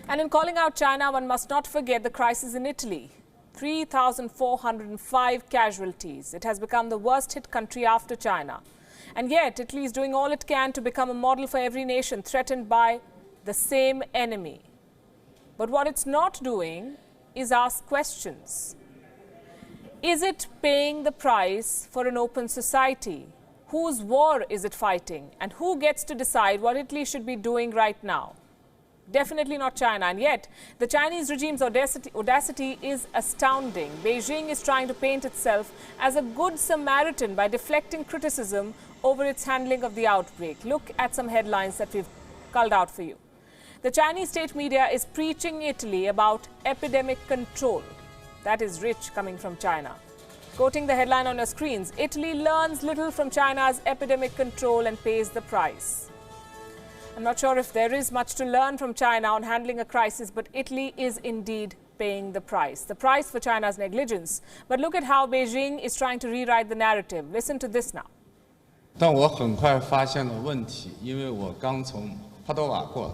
And in calling out China, one must not forget the crisis in Italy. 3,405 casualties. It has become the worst hit country after China. And yet, Italy is doing all it can to become a model for every nation threatened by the same enemy. But what it's not doing is ask questions. Is it paying the price for an open society? Whose war is it fighting? And who gets to decide what Italy should be doing right now? Definitely not China. And yet, the Chinese regime's audacity is astounding. Beijing is trying to paint itself as a good Samaritan by deflecting criticism over its handling of the outbreak. Look at some headlines that we've culled out for you. The Chinese state media is preaching Italy about epidemic control. That is rich coming from China. Quoting the headline on your screens, Italy learns little from China's epidemic control and pays the price. I'm not sure if there is much to learn from China on handling a crisis, but Italy is indeed paying the price for China's negligence. But look at how Beijing is trying to rewrite the narrative. Listen to this now. 但我很快发现了问题，因为我刚从帕多瓦过来。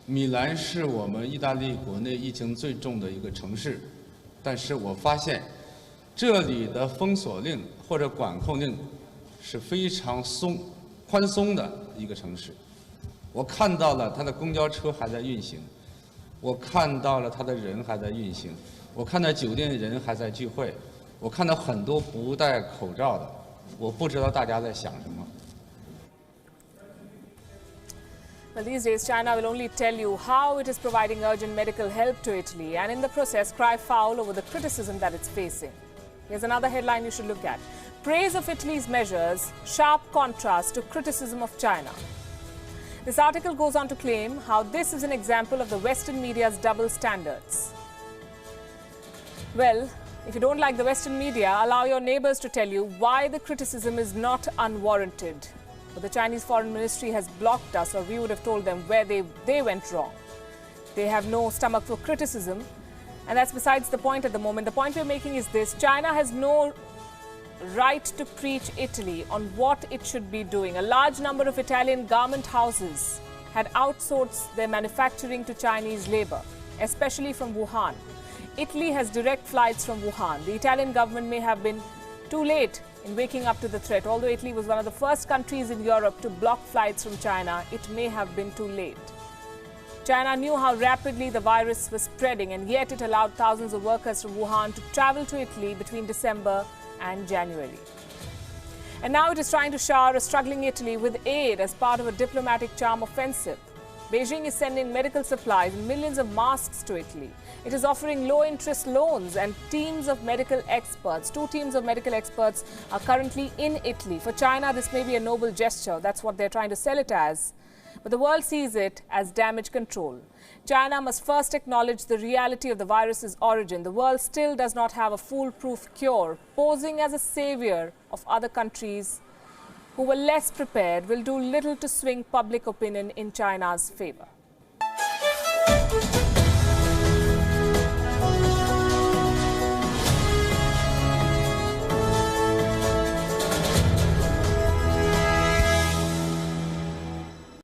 米兰是我们意大利国内疫情最重的一个城市，但是我发现这里的封锁令或者管控令是非常宽松的一个城市。 我看到了他的公交车还在运行，我看到了他的人还在运行，我看到酒店人还在聚会，我看到很多不戴口罩的，我不知道大家在想什么。 Well, these days, China will only tell you how it is providing urgent medical help to Italy and in the process cry foul over the criticism that it's facing. Here's another headline you should look at. Praise of Italy's measures, sharp contrast to criticism of China. This article goes on to claim how this is an example of the Western media's double standards. Well, if you don't like the Western media, allow your neighbors to tell you why the criticism is not unwarranted. But the Chinese Foreign Ministry has blocked us, or we would have told them where they went wrong. They have no stomach for criticism, and that's besides the point at the moment. The point we're making is this: China has no right to preach Italy on what it should be doing. A large number of Italian garment houses had outsourced their manufacturing to Chinese labor, especially from Wuhan. Italy has direct flights from Wuhan. The Italian government may have been too late in waking up to the threat. Although Italy was one of the first countries in Europe to block flights from China, it may have been too late. China knew how rapidly the virus was spreading, and yet it allowed thousands of workers from Wuhan to travel to Italy between December and January. And now it is trying to shower a struggling Italy with aid as part of a diplomatic charm offensive. Beijing is sending medical supplies and millions of masks to Italy. It is offering low-interest loans and teams of medical experts. 2 teams of medical experts are currently in Italy. For China, this may be a noble gesture. That's what they're trying to sell it as. But the world sees it as damage control. China must first acknowledge the reality of the virus's origin. The world still does not have a foolproof cure. Posing as a savior of other countries who were less prepared will do little to swing public opinion in China's favor.